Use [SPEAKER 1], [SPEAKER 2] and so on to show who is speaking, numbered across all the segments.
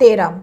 [SPEAKER 1] 13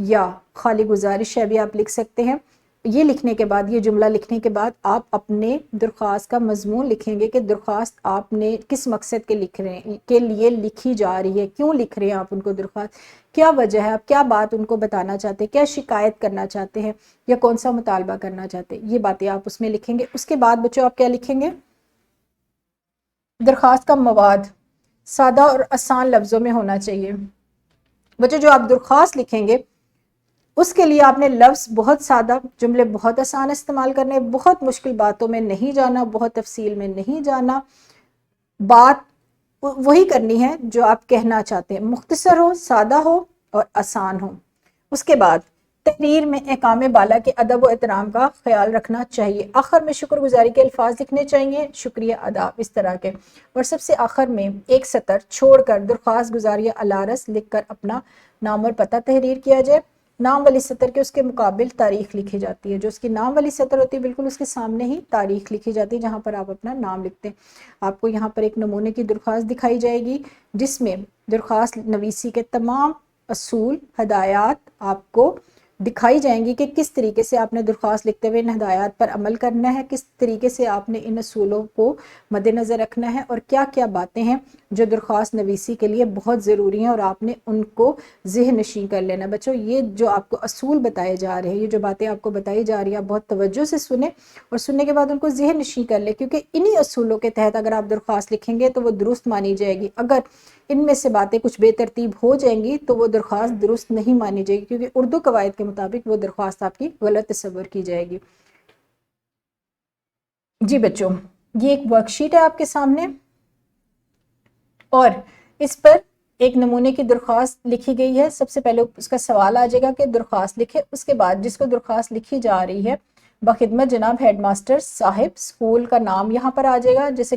[SPEAKER 1] یا خالی گزارش ہے بھی آپ لکھ سکتے ہیں۔ یہ لکھنے کے بعد، یہ جملہ لکھنے کے بعد آپ اپنے درخواست کا مضمون لکھیں گے کہ درخواست آپ نے کس مقصد کے لکھ رہے ہیں، کے لیے لکھی جا رہی ہے، کیوں لکھ رہے ہیں آپ ان کو درخواست، کیا وجہ ہے، آپ کیا بات ان کو بتانا چاہتے ہیں، کیا شکایت کرنا چاہتے ہیں یا کون سا مطالبہ کرنا چاہتے ہیں، یہ باتیں آپ اس میں لکھیں گے۔ اس کے بعد بچوں آپ کیا لکھیں گے؟ درخواست کا مواد سادہ اور آسان لفظوں میں ہونا چاہیے۔ بچوں جو آپ درخواست لکھیں گے اس کے لیے آپ نے لفظ بہت سادہ، جملے بہت آسان استعمال کرنے، بہت مشکل باتوں میں نہیں جانا، بہت تفصیل میں نہیں جانا، بات وہی کرنی ہے جو آپ کہنا چاہتے ہیں، مختصر ہو، سادہ ہو اور آسان ہو۔ اس کے بعد تحریر میں احکام بالا کے ادب و احترام کا خیال رکھنا چاہیے۔ آخر میں شکر گزاری کے الفاظ لکھنے چاہیے، شکریہ ادا، اس طرح کے، اور سب سے آخر میں ایک سطر چھوڑ کر درخواست گزاریہ الارس لکھ کر اپنا نام اور پتہ تحریر کیا جائے۔ نام والی سطر کے اس کے مقابل تاریخ لکھی جاتی ہے، جو اس کی نام والی سطر ہوتی ہے بالکل اس کے سامنے ہی تاریخ لکھی جاتی ہے جہاں پر آپ اپنا نام لکھتے ہیں۔ آپ کو یہاں پر ایک نمونے کی درخواست دکھائی جائے گی جس میں درخواست نویسی کے تمام اصول، ہدایات آپ کو دکھائی جائیں گی کہ کس طریقے سے آپ نے درخواست لکھتے ہوئے ان ہدایات پر عمل کرنا ہے، کس طریقے سے آپ نے ان اصولوں کو مد نظر رکھنا ہے، اور کیا کیا باتیں ہیں جو درخواست نویسی کے لیے بہت ضروری ہیں اور آپ نے ان کو ذہن نشین کر لینا۔ بچوں یہ جو آپ کو اصول بتائے جا رہے ہیں، یہ جو باتیں آپ کو بتائی جا رہی ہیں، آپ بہت توجہ سے سنیں اور سننے کے بعد ان کو ذہن نشین کر لیں، کیونکہ انہی اصولوں کے تحت اگر آپ درخواست لکھیں گے تو وہ درست مانی جائے گی۔ اگر ان میں سے باتیں کچھ بے ترتیب ہو جائیں گی تو وہ درخواست درست نہیں مانی جائے گی، کیونکہ اردو قواعد کے مطابق وہ درخواست آپ کی غلط تصور کی جائے گی۔ جی بچوں یہ ایک ورک شیٹ ہے آپ کے سامنے اور اس پر ایک نمونے کی درخواست لکھی گئی ہے۔ سب سے پہلے اس کا سوال آ جائے گا کہ درخواست لکھے، اس کے بعد جس کو درخواست لکھی جا رہی ہے بخدمت جناب ہیڈ ماسٹر صاحب، اسکول کا نام یہاں پر آ جائے گا، جیسے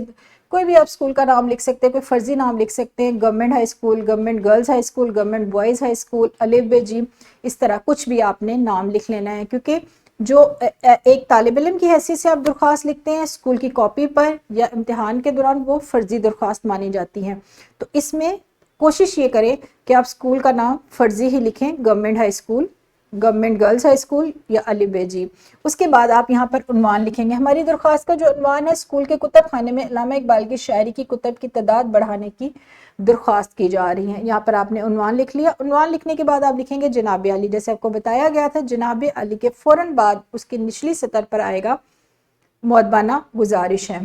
[SPEAKER 1] کوئی بھی آپ اسکول کا نام لکھ سکتے ہیں، کوئی فرضی نام لکھ سکتے ہیں، government high school, government girls high school, government boys high school, الف ب ج، اس طرح کچھ بھی آپ نے نام لکھ لینا ہے، کیونکہ جو ایک طالب علم کی حیثیت سے آپ درخواست لکھتے ہیں اسکول کی کاپی پر یا امتحان کے دوران، وہ فرضی درخواست مانی جاتی ہیں۔ تو اس میں کوشش یہ کریں کہ آپ اسکول کا نام فرضی ہی لکھیں، government high school, government girls high school یا الف ب ج۔ اس کے بعد آپ یہاں پر عنوان لکھیں گے۔ ہماری درخواست کا جو عنوان ہے اسکول کے کتب خانے میں علامہ اقبال کی شاعری کی کتب کی تعداد بڑھانے کی درخواست کی جا رہی ہے۔ یہاں پر آپ نے عنوان لکھ لیا۔ عنوان لکھنے کے بعد آپ لکھیں گے جناب علی، جیسے آپ کو بتایا گیا تھا جناب علی کے فوراً بعد اس کی نچلی سطر پر آئے گا مؤدبانہ گزارش ہے،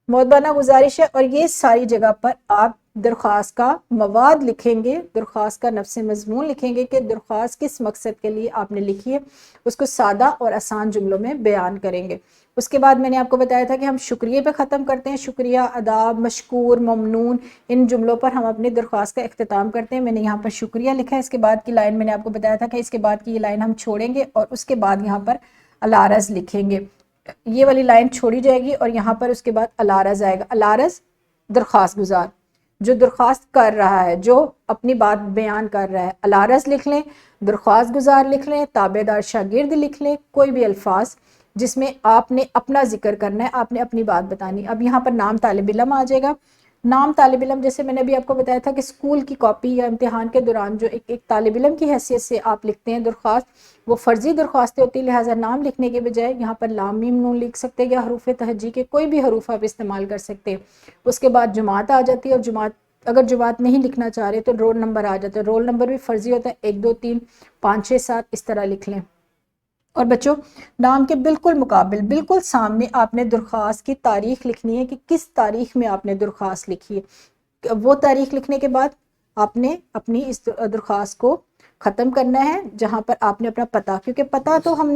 [SPEAKER 1] مؤدبانہ گزارش ہے، اور یہ ساری جگہ پر آپ درخواست کا مواد لکھیں گے، درخواست کا نفس مضمون لکھیں گے کہ درخواست کس مقصد کے لیے آپ نے لکھی ہے، اس کو سادہ اور آسان جملوں میں بیان کریں گے۔ اس کے بعد میں نے آپ کو بتایا تھا کہ ہم شکریہ پہ ختم کرتے ہیں، شکریہ، اداب، مشکور، ممنون، ان جملوں پر ہم اپنی درخواست کا اختتام کرتے ہیں۔ میں نے یہاں پر شکریہ لکھا ہے، اس کے بعد کی لائن میں نے آپ کو بتایا تھا کہ اس کے بعد کی یہ لائن ہم چھوڑیں گے اور اس کے بعد یہاں پر الارز لکھیں گے، یہ والی لائن چھوڑی جائے گی اور یہاں پر اس کے بعد الارز آئے گا۔ الارز درخواست گزار جو درخواست کر رہا ہے، جو اپنی بات بیان کر رہا ہے، الارز لکھ لیں، درخواست گزار لکھ لیں، تابع دار شاگرد لکھ لیں، کوئی بھی الفاظ جس میں آپ نے اپنا ذکر کرنا ہے، آپ نے اپنی بات بتانی۔ اب یہاں پر نام طالب علم آ جائے گا۔ نام طالب علم جیسے میں نے ابھی آپ کو بتایا تھا کہ اسکول کی کاپی یا امتحان کے دوران جو ایک طالب علم کی حیثیت سے آپ لکھتے ہیں درخواست، وہ فرضی درخواستیں ہوتی ہیں، لہٰذا نام لکھنے کے بجائے یہاں پر لام میم نون لکھ سکتے ہیں یا حروف تہجی کے کوئی بھی حروف آپ استعمال کر سکتے ہیں۔ اس کے بعد جماعت آ جاتی ہے، اور جماعت اگر جماعت نہیں لکھنا چاہ رہے تو رول نمبر آ جاتا ہے، رول نمبر بھی فرضی ہوتا ہے، 1 2 3 5 6 7 اس طرح لکھ لیں۔ اور بچوں نام کے بالکل مقابل، بالکل سامنے آپ نے درخواست کی تاریخ لکھنی ہے کہ کس تاریخ میں آپ نے درخواست لکھی ہے۔ وہ تاریخ لکھنے کے بعد آپ نے اپنی اس درخواست کو ختم کرنا ہے، جہاں پر آپ نے اپنا پتہ، کیونکہ پتہ تو ہم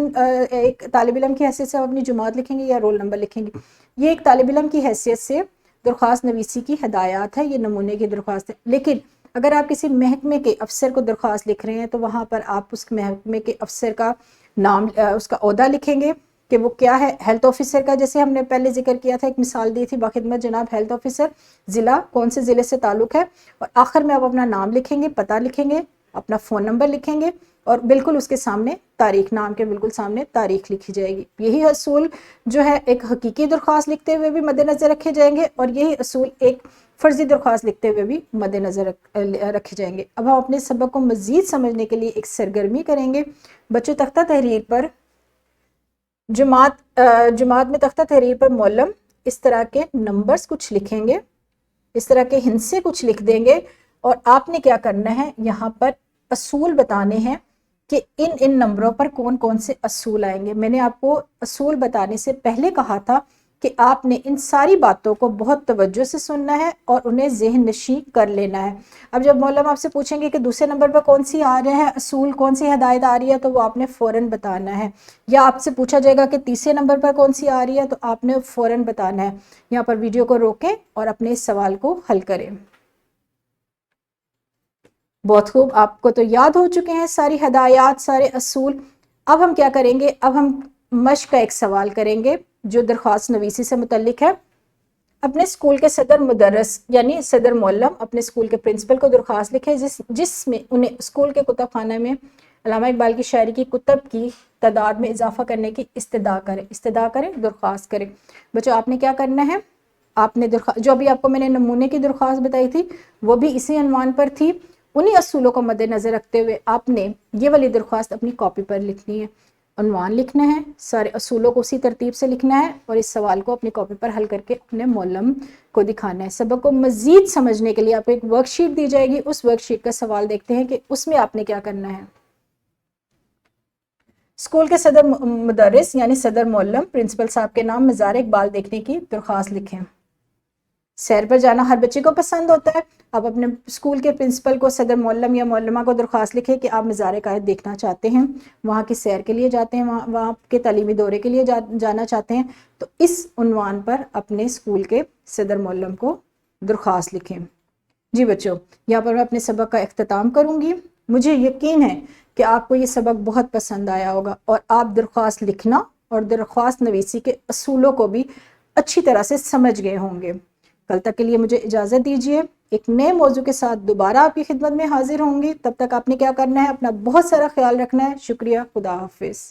[SPEAKER 1] ایک طالب علم کی حیثیت سے اپنی جماعت لکھیں گے یا رول نمبر لکھیں گے، یہ ایک طالب علم کی حیثیت سے درخواست نویسی کی ہدایات ہے، یہ نمونے کی درخواست ہے۔ لیکن اگر آپ کسی محکمے کے افسر کو درخواست لکھ رہے ہیں تو وہاں پر آپ اس محکمے کے افسر کا نام، اس کا عہدہ لکھیں گے کہ وہ کیا ہے۔ ہیلتھ آفیسر کا جیسے ہم نے پہلے ذکر کیا تھا، ایک مثال دی تھی، باخدمت جناب ہیلتھ آفیسر، ضلع کون سے ضلع سے تعلق ہے، اور آخر میں آپ اپنا نام لکھیں گے، پتہ لکھیں گے، اپنا فون نمبر لکھیں گے، اور بالکل اس کے سامنے تاریخ، نام کے بالکل سامنے تاریخ لکھی جائے گی۔ یہی اصول جو ہے ایک حقیقی درخواست لکھتے ہوئے بھی مد نظر رکھے جائیں گے، اور یہی اصول ایک فرضی درخواست لکھتے ہوئے بھی مد نظر رکھے جائیں گے۔ اب ہم اپنے سبق کو مزید سمجھنے کے لیے ایک سرگرمی کریں گے۔ بچوں تختہ تحریر پر جماعت میں تختہ تحریر پر معلم اس طرح کے نمبرز کچھ لکھیں گے، اس طرح کے ہندسے کچھ لکھ دیں گے، اور آپ نے کیا کرنا ہے، یہاں پر اصول بتانے ہیں کہ ان نمبروں پر کون کون سے اصول آئیں گے۔ میں نے آپ کو اصول بتانے سے پہلے کہا تھا کہ آپ نے ان ساری باتوں کو بہت توجہ سے سننا ہے اور انہیں ذہن نشین کر لینا ہے۔ اب جب معلم آپ سے پوچھیں گے کہ دوسرے نمبر پر کون سی آ رہے ہیں اصول، کون سی ہدایت آ رہی ہے، تو وہ آپ نے فوراً بتانا ہے۔ یا آپ سے پوچھا جائے گا کہ تیسرے نمبر پر کون سی آ رہی ہے، تو آپ نے فوراً بتانا ہے۔ یہاں پر ویڈیو کو روکیں اور اپنے اس سوال کو حل کریں۔ بہت خوب، آپ کو تو یاد ہو چکے ہیں ساری ہدایات، سارے اصول۔ اب ہم کیا کریں گے، اب ہم مشق کا ایک سوال کریں گے جو درخواست نویسی سے متعلق ہے۔ اپنے اسکول کے صدر مدرس یعنی صدر معلم اپنے اسکول کے پرنسپل کو درخواست لکھے جس میں انہیں اسکول کے کتب خانہ میں علامہ اقبال کی شاعری کی کتب کی تعداد میں اضافہ کرنے کی استدعا کریں، درخواست کریں۔ بچوں آپ نے کیا کرنا ہے، آپ نے جو ابھی آپ کو میں نے نمونے کی درخواست بتائی تھی وہ بھی اسی عنوان پر تھی، انہی اصولوں کو مد نظر رکھتے ہوئے آپ نے یہ والی درخواست اپنی کاپی پر لکھنی ہے، عنوان لکھنا ہے، سارے اصولوں کو اسی ترتیب سے لکھنا ہے، اور اس سوال کو اپنی کاپی پر حل کر کے اپنے معلم کو دکھانا ہے۔ سبق کو مزید سمجھنے کے لیے آپ کو ایک ورک شیٹ دی جائے گی، اس ورک شیٹ کا سوال دیکھتے ہیں کہ اس میں آپ نے کیا کرنا ہے۔ اسکول کے صدر مدرس یعنی صدر معلم پرنسپل صاحب کے نام مزار اقبال دیکھنے کی درخواست لکھیں۔ سیر پر جانا ہر بچے کو پسند ہوتا ہے۔ آپ اپنے اسکول کے پرنسپل کو، صدر معلم یا معلمہ کو درخواست لکھیں کہ آپ مزار قائد دیکھنا چاہتے ہیں، وہاں کی سیر کے لیے جاتے ہیں، وہاں کے تعلیمی دورے کے لیے جانا چاہتے ہیں، تو اس عنوان پر اپنے اسکول کے صدر معلم کو درخواست لکھیں۔ جی بچوں، یہاں پر میں اپنے سبق کا اختتام کروں گی۔ مجھے یقین ہے کہ آپ کو یہ سبق بہت پسند آیا ہوگا اور آپ درخواست لکھنا اور درخواست نویسی کے اصولوں کو بھی اچھی طرح سے سمجھ گئے ہوں گے۔ کل تک کے لیے مجھے اجازت دیجیے، ایک نئے موضوع کے ساتھ دوبارہ آپ کی خدمت میں حاضر ہوں گی۔ تب تک آپ نے کیا کرنا ہے، اپنا بہت سارا خیال رکھنا ہے۔ شکریہ، خدا حافظ۔